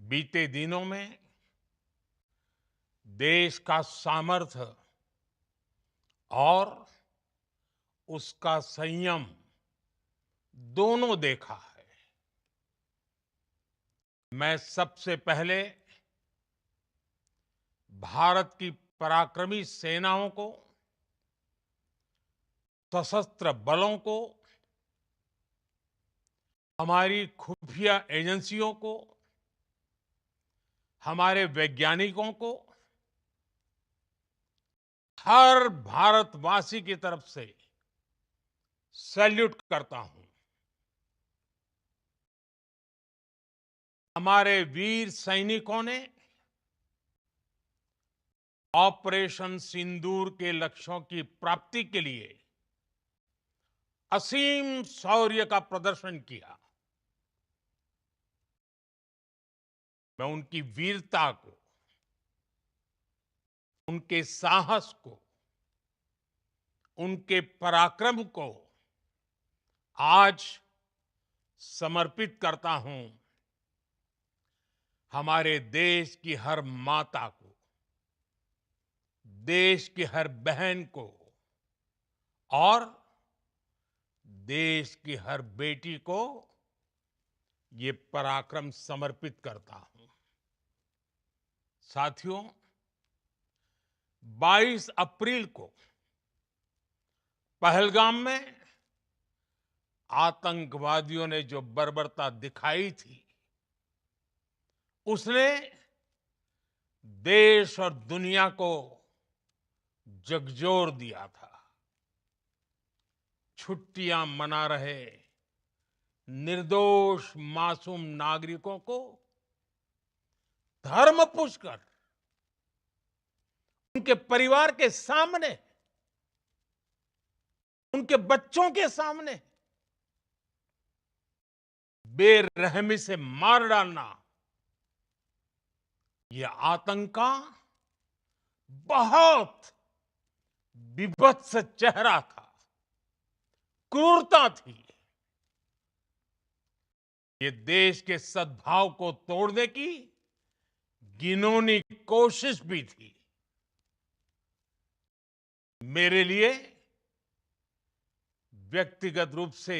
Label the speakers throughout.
Speaker 1: बीते दिनों में देश का सामर्थ्य और उसका संयम दोनों देखा है। मैं सबसे पहले भारत की पराक्रमी सेनाओं को, सशस्त्र बलों को, हमारी खुफिया एजेंसियों को, हमारे वैज्ञानिकों को, हर भारतवासी की तरफ से सैल्यूट करता हूं। हमारे वीर सैनिकों ने ऑपरेशन सिंदूर के लक्ष्यों की प्राप्ति के लिए असीम शौर्य का प्रदर्शन किया। मैं उनकी वीरता को, उनके साहस को, उनके पराक्रम को आज समर्पित करता हूं हमारे देश की हर माता को, देश की हर बहन को और देश की हर बेटी को ये पराक्रम समर्पित करता हूं। साथियों, 22 अप्रैल को पहलगाम में आतंकवादियों ने जो बर्बरता दिखाई थी, उसने देश और दुनिया को झकझोर दिया था। छुट्टियां मना रहे निर्दोष मासूम नागरिकों को धर्म पूछकर उनके परिवार के सामने, उनके बच्चों के सामने बेरहमी से मार डालना, यह आतंक का बहुत बीभत्स चेहरा था, क्रूरता थी। ये देश के सद्भाव को तोड़ने की घिनौनी कोशिश भी थी। मेरे लिए व्यक्तिगत रूप से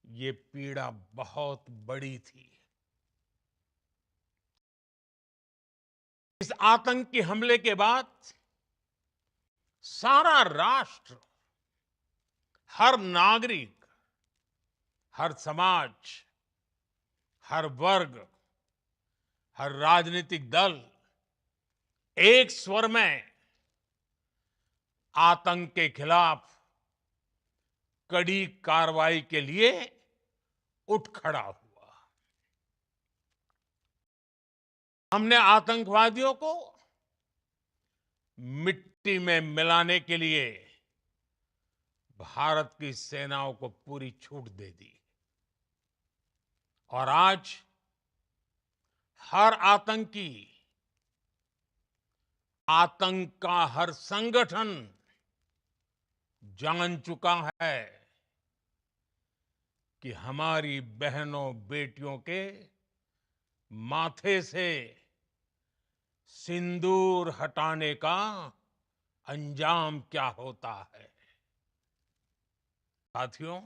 Speaker 1: ये पीड़ा बहुत बड़ी थी। इस आतंकी हमले के बाद सारा राष्ट्र, हर नागरिक, हर समाज, हर वर्ग, हर राजनीतिक दल एक स्वर में आतंक के खिलाफ कड़ी कार्रवाई के लिए उठ खड़ा हुआ। हमने आतंकवादियों को मिट्टी में मिलाने के लिए भारत की सेनाओं को पूरी छूट दे दी और आज हर आतंकी, आतंक का हर संगठन जान चुका है कि हमारी बहनों बेटियों के माथे से सिंदूर हटाने का अंजाम क्या होता है। साथियों,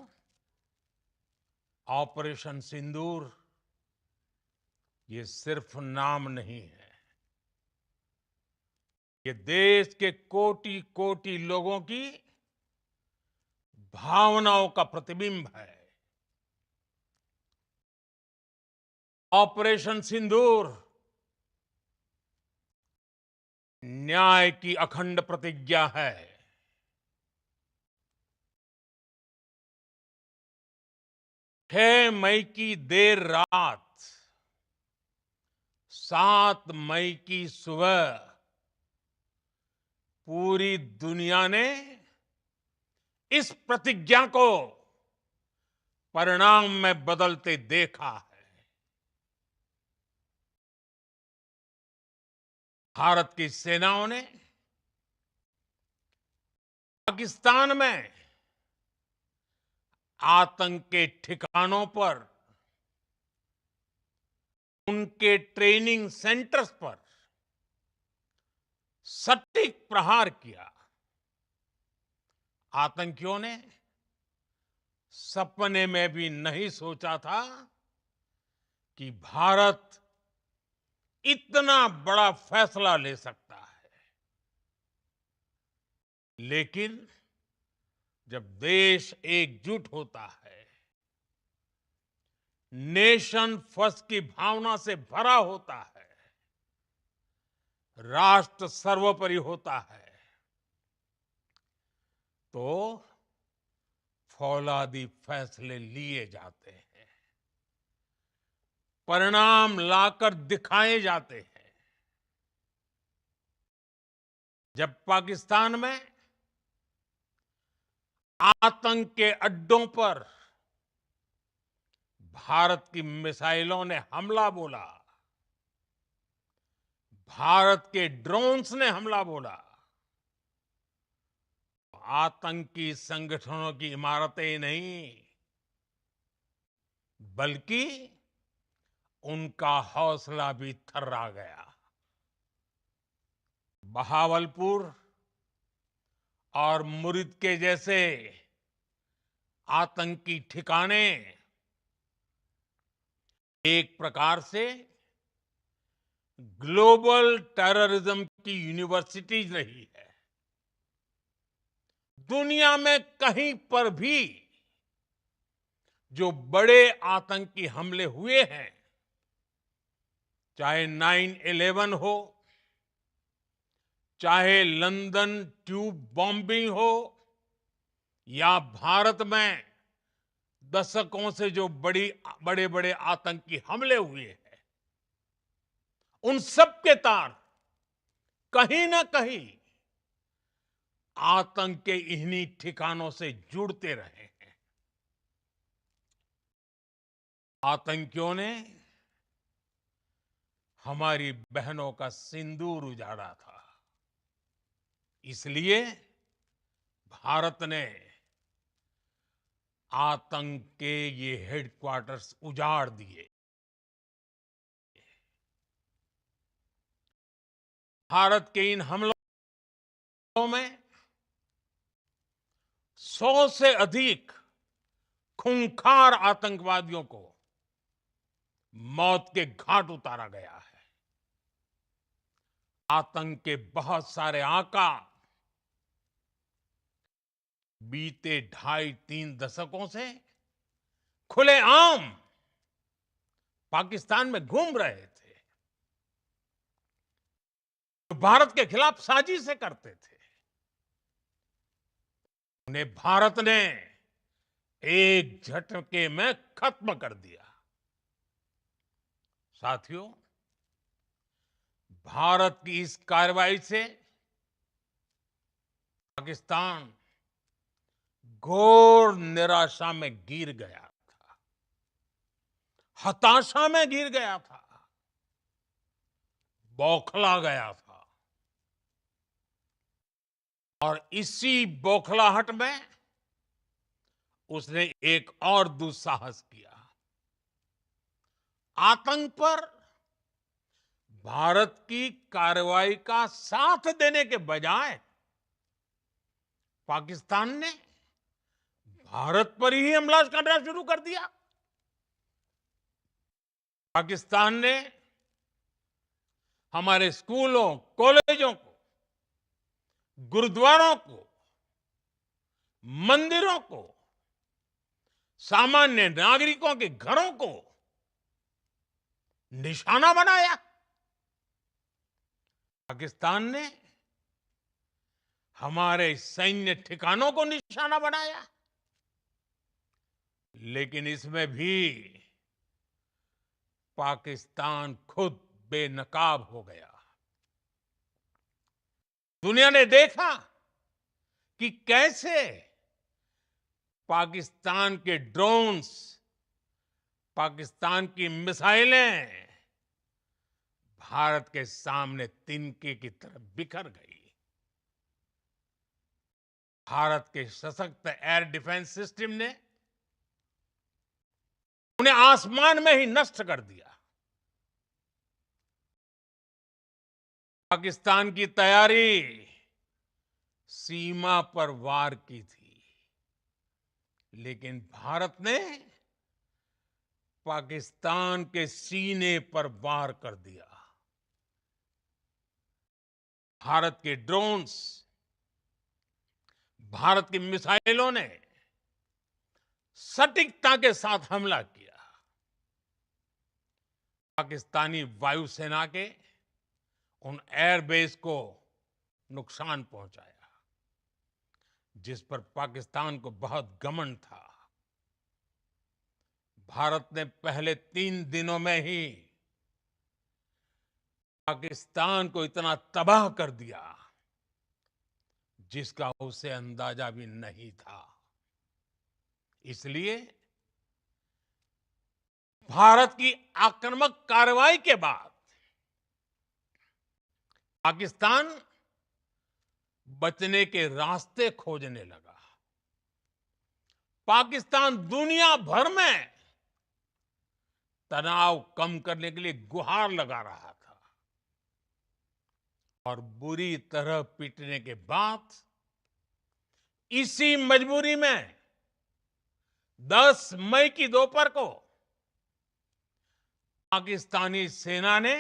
Speaker 1: ऑपरेशन सिंदूर ये सिर्फ नाम नहीं है, ये देश के कोटि कोटि लोगों की भावनाओं का प्रतिबिंब है। ऑपरेशन सिंदूर न्याय की अखंड प्रतिज्ञा है। 6 मई की देर रात, 7 मई की सुबह पूरी दुनिया ने इस प्रतिज्ञा को परिणाम में बदलते देखा है। भारत की सेनाओं ने पाकिस्तान में आतंक के ठिकानों पर उनके ट्रेनिंग सेंटर्स पर सटीक प्रहार किया। आतंकियों ने सपने में भी नहीं सोचा था कि भारत इतना बड़ा फैसला ले सकता है। लेकिन जब देश एकजुट होता है, नेशन फर्स्ट की भावना से भरा होता है, राष्ट्र सर्वोपरि होता है, तो फौलादी फैसले लिए जाते हैं, परिणाम लाकर दिखाए जाते हैं। जब पाकिस्तान में आतंक के अड्डों पर भारत की मिसाइलों ने हमला बोला, भारत के ड्रोन्स ने हमला बोला, आतंकी संगठनों की इमारतें नहीं, बल्कि उनका हौसला भी थर्रा गया। बहावलपुर और मुरिद के जैसे आतंकी ठिकाने एक प्रकार से ग्लोबल टेररिज्म की यूनिवर्सिटीज रही है। दुनिया में कहीं पर भी जो बड़े आतंकी हमले हुए हैं, चाहे 9/11 हो, चाहे लंदन ट्यूब बॉम्बिंग हो, या भारत में दशकों से जो बड़े बड़े आतंकी हमले हुए हैं, उन सब के तार कहीं ना कहीं आतंक के इन्हीं ठिकानों से जुड़ते रहे हैं। आतंकियों ने हमारी बहनों का सिंदूर उजाड़ा था, इसलिए भारत ने आतंक के ये हेडक्वार्टर्स उजाड़ दिए। भारत के इन हमलों में 100 से अधिक खूंखार आतंकवादियों को मौत के घाट उतारा गया है। आतंक के बहुत सारे आका बीते 2.5-3 दशकों से खुलेआम पाकिस्तान में घूम रहे थे, जो भारत के खिलाफ साजिशें करते थे। उन्हें भारत ने एक झटके में खत्म कर दिया। साथियों, भारत की इस कार्रवाई से पाकिस्तान घोर निराशा में गिर गया था, हताशा में गिर गया था, बौखला गया था। और इसी बौखलाहट में उसने एक और दुस्साहस किया। आतंक पर भारत की कार्रवाई का साथ देने के बजाय पाकिस्तान ने भारत पर ही हमला करना शुरू कर दिया। पाकिस्तान ने हमारे स्कूलों, कॉलेजों को, गुरुद्वारों को, मंदिरों को, सामान्य नागरिकों के घरों को निशाना बनाया। पाकिस्तान ने हमारे सैन्य ठिकानों को निशाना बनाया। लेकिन इसमें भी पाकिस्तान खुद बेनकाब हो गया। दुनिया ने देखा कि कैसे पाकिस्तान के ड्रोन्स, पाकिस्तान की मिसाइलें भारत के सामने तिनके की तरह बिखर गई। भारत के सशक्त एयर डिफेंस सिस्टम ने उन्हें आसमान में ही नष्ट कर दिया। पाकिस्तान की तैयारी सीमा पर वार की थी, लेकिन भारत ने पाकिस्तान के सीने पर वार कर दिया। भारत के ड्रोन्स, भारत की मिसाइलों ने सटीकता के साथ हमला किया। पाकिस्तानी वायुसेना के उन एयरबेस को नुकसान पहुंचाया, जिस पर पाकिस्तान को बहुत घमंड था। भारत ने पहले 3 दिनों में ही पाकिस्तान को इतना तबाह कर दिया, जिसका उसे अंदाजा भी नहीं था। इसलिए भारत की आक्रामक कार्रवाई के बाद पाकिस्तान बचने के रास्ते खोजने लगा। पाकिस्तान दुनिया भर में तनाव कम करने के लिए गुहार लगा रहा था, और बुरी तरह पीटने के बाद इसी मजबूरी में 10 मई की दोपहर को पाकिस्तानी सेना ने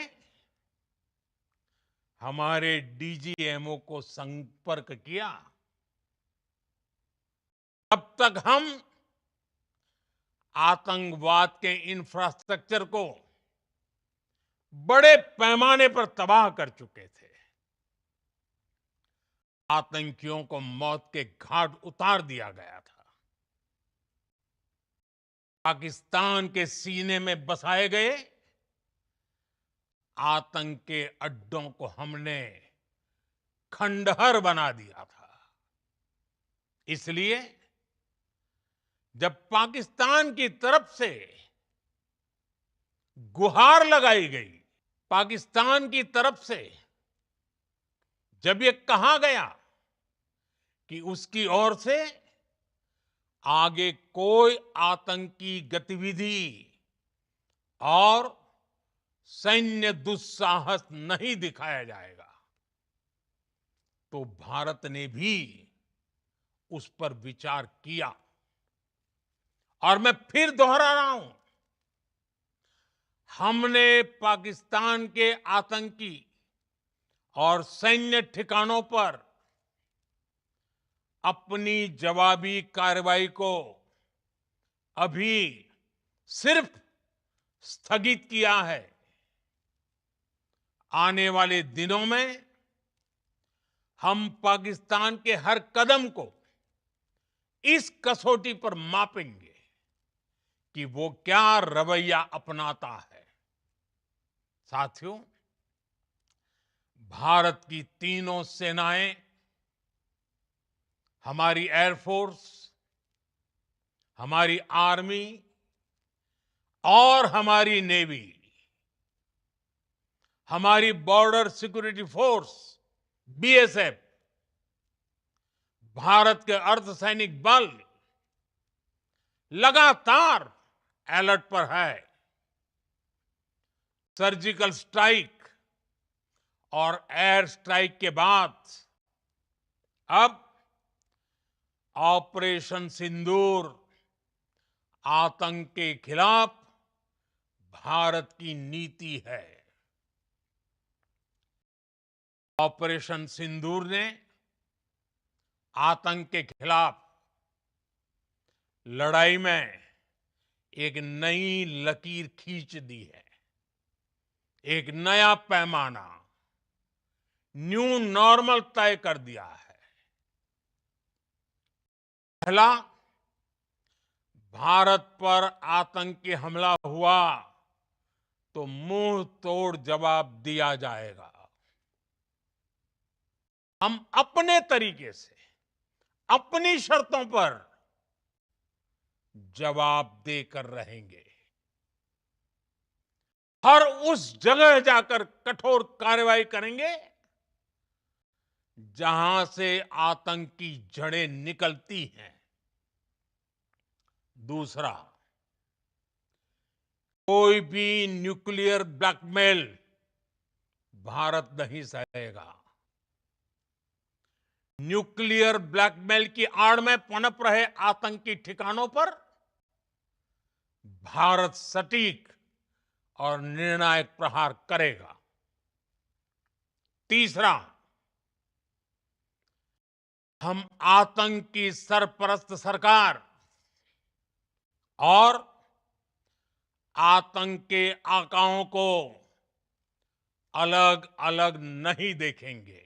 Speaker 1: हमारे डीजीएमओ को संपर्क किया। तब तक हम आतंकवाद के इंफ्रास्ट्रक्चर को बड़े पैमाने पर तबाह कर चुके थे। आतंकियों को मौत के घाट उतार दिया गया था। पाकिस्तान के सीने में बसाए गए आतंक के अड्डों को हमने खंडहर बना दिया था। इसलिए जब पाकिस्तान की तरफ से गुहार लगाई गई, पाकिस्तान की तरफ से जब ये कहा गया कि उसकी ओर से आगे कोई आतंकी गतिविधि और सैन्य दुस्साहस नहीं दिखाया जाएगा, तो भारत ने भी उस पर विचार किया। और मैं फिर दोहरा रहा हूं, हमने पाकिस्तान के आतंकी और सैन्य ठिकानों पर अपनी जवाबी कार्रवाई को अभी सिर्फ स्थगित किया है। आने वाले दिनों में हम पाकिस्तान के हर कदम को इस कसौटी पर मापेंगे कि वो क्या रवैया अपनाता है। साथियों, भारत की तीनों सेनाएं, हमारी एयरफोर्स, हमारी आर्मी और हमारी नेवी, हमारी border security force BSF, Bharat के अर्धसैनिक बल लगातार अलर्ट पर है। सर्जिकल स्ट्राइक और एयर स्ट्राइक के बाद अब ऑपरेशन सिंदूर आतंक के खिलाफ भारत की नीति है। ऑपरेशन सिंदूर ने आतंक के खिलाफ लड़ाई में एक नई लकीर खींच दी है, एक नया पैमाना, न्यू नॉर्मल तय कर दिया है। पहला, भारत पर आतंकी हमला हुआ तो मुंह तोड़ जवाब दिया जाएगा। हम अपने तरीके से, अपनी शर्तों पर जवाब देकर रहेंगे। हर उस जगह जाकर कठोर कार्रवाई करेंगे जहां से आतंक की जड़ें निकलती हैं। दूसरा, कोई भी न्यूक्लियर ब्लैकमेल भारत नहीं सहेगा। न्यूक्लियर ब्लैकमेल की आड़ में पनप रहे आतंकी ठिकानों पर भारत सटीक और निर्णायक प्रहार करेगा। तीसरा, हम आतंक की सरपरस्त सरकार और आतंक के आकाओं को अलग अलग नहीं देखेंगे।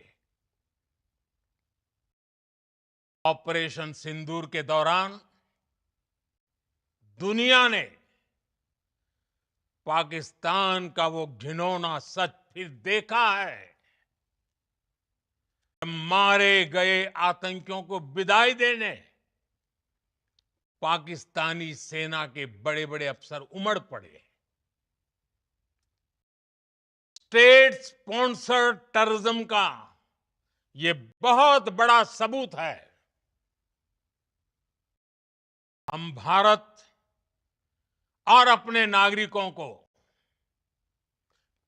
Speaker 1: ऑपरेशन सिंदूर के दौरान दुनिया ने पाकिस्तान का वो घिनौना सच फिर देखा है। मारे गए आतंकियों को विदाई देने पाकिस्तानी सेना के बड़े बड़े अफसर उमड़ पड़े। स्टेट स्पॉन्सर्ड टेररिज्म का ये बहुत बड़ा सबूत है। हम भारत और अपने नागरिकों को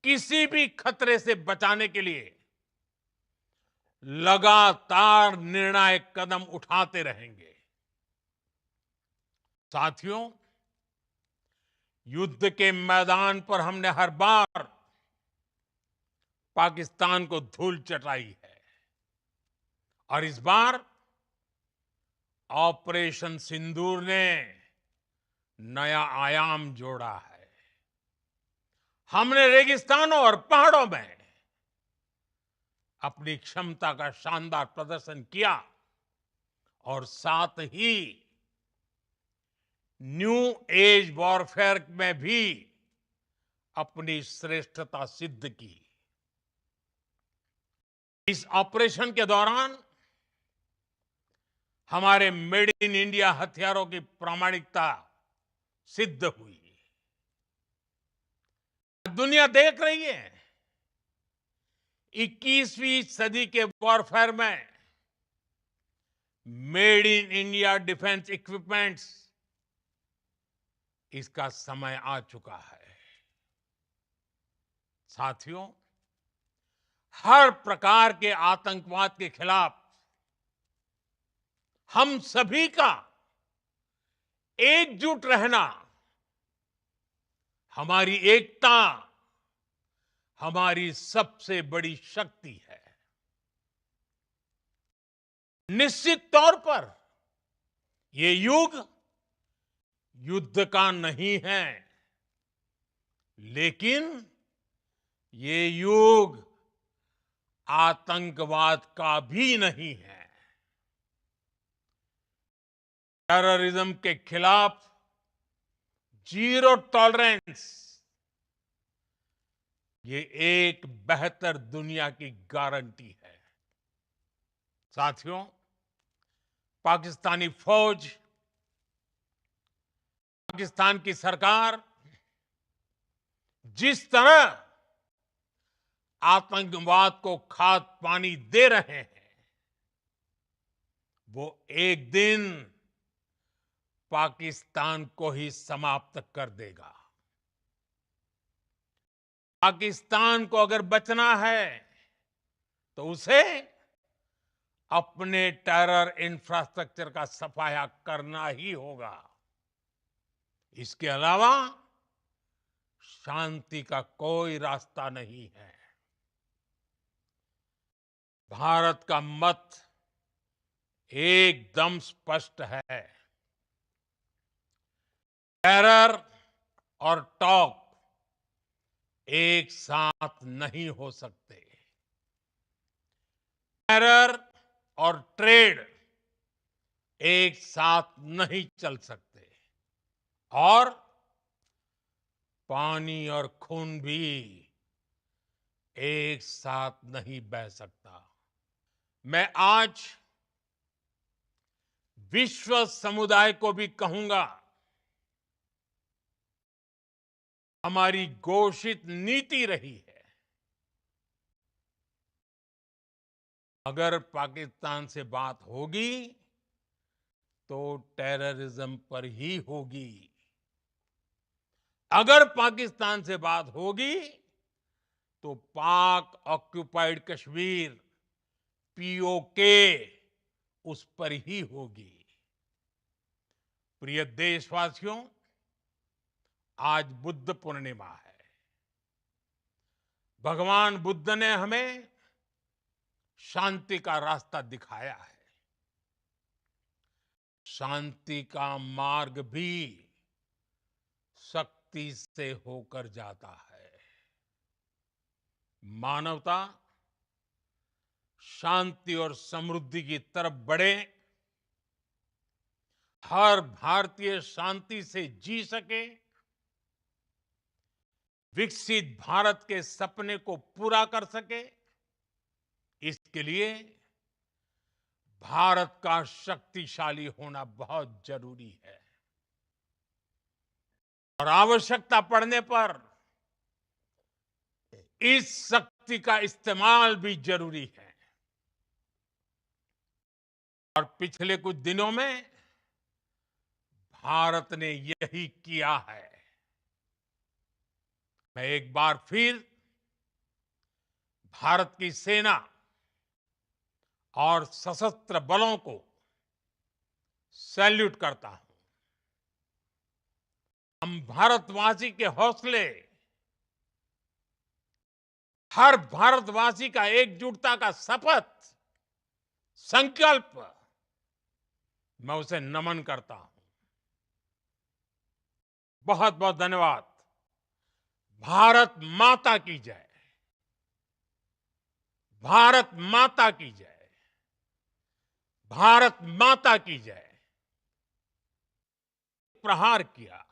Speaker 1: किसी भी खतरे से बचाने के लिए लगातार निर्णायक कदम उठाते रहेंगे। साथियों, युद्ध के मैदान पर हमने हर बार पाकिस्तान को धूल चटाई है और इस बार ऑपरेशन सिंदूर ने नया आयाम जोड़ा है। हमने रेगिस्तानों और पहाड़ों में अपनी क्षमता का शानदार प्रदर्शन किया और साथ ही न्यू एज वॉरफेयर में भी अपनी श्रेष्ठता सिद्ध की। इस ऑपरेशन के दौरान हमारे मेड इन इंडिया हथियारों की प्रामाणिकता सिद्ध हुई। दुनिया देख रही है 21वीं सदी के वॉरफेयर में made in India defence equipments, इसका समय आ चुका है। साथियों, हर प्रकार के आतंकवाद के खिलाफ हम सभी का एकजुट रहना हमारी एकता, हमारी सबसे बड़ी शक्ति है। निश्चित तौर पर ये युग युद्ध का नहीं है, लेकिन ये युग आतंकवाद का भी नहीं है। टेररिज्म के खिलाफ जीरो टॉलरेंस, ये एक बेहतर दुनिया की गारंटी है। साथियों, पाकिस्तानी फौज, पाकिस्तान की सरकार जिस तरह आतंकवाद को खाद पानी दे रहे हैं, वो एक दिन पाकिस्तान को ही समाप्त कर देगा। पाकिस्तान को अगर बचना है तो उसे अपने टेरर इंफ्रास्ट्रक्चर का सफाया करना ही होगा। इसके अलावा शांति का कोई रास्ता नहीं है। भारत का मत एकदम स्पष्ट है। टेरर और टॉक एक साथ नहीं हो सकते। टेरर और ट्रेड एक साथ नहीं चल सकते और पानी और खून भी एक साथ नहीं बह सकता। मैं आज विश्व समुदाय को भी कहूंगा, हमारी घोषित नीति रही है, अगर पाकिस्तान से बात होगी तो टेररिज्म पर ही होगी। अगर पाकिस्तान से बात होगी तो पाक ऑक्यूपाइड कश्मीर पीओके उस पर ही होगी। प्रिय देशवासियों, आज बुद्ध पूर्णिमा है। भगवान बुद्ध ने हमें शांति का रास्ता दिखाया है। शांति का मार्ग भी शक्ति से होकर जाता है। मानवता शांति और समृद्धि की तरफ बढ़े, हर भारतीय शांति से जी सके, विकसित भारत के सपने को पूरा कर सके, इसके लिए भारत का शक्तिशाली होना बहुत जरूरी है। और आवश्यकता पड़ने पर इस शक्ति का इस्तेमाल भी जरूरी है। और पिछले कुछ दिनों में भारत ने यही किया है। मैं एक बार फिर भारत की सेना और सशस्त्र बलों को सैल्यूट करता हूं। हम भारतवासी के हौसले, हर भारतवासी का एकजुटता का शपथ, संकल्प, मैं उसे नमन करता हूं। बहुत बहुत धन्यवाद। भारत माता की जय। भारत माता की जय। भारत माता की जय। प्रहार किया।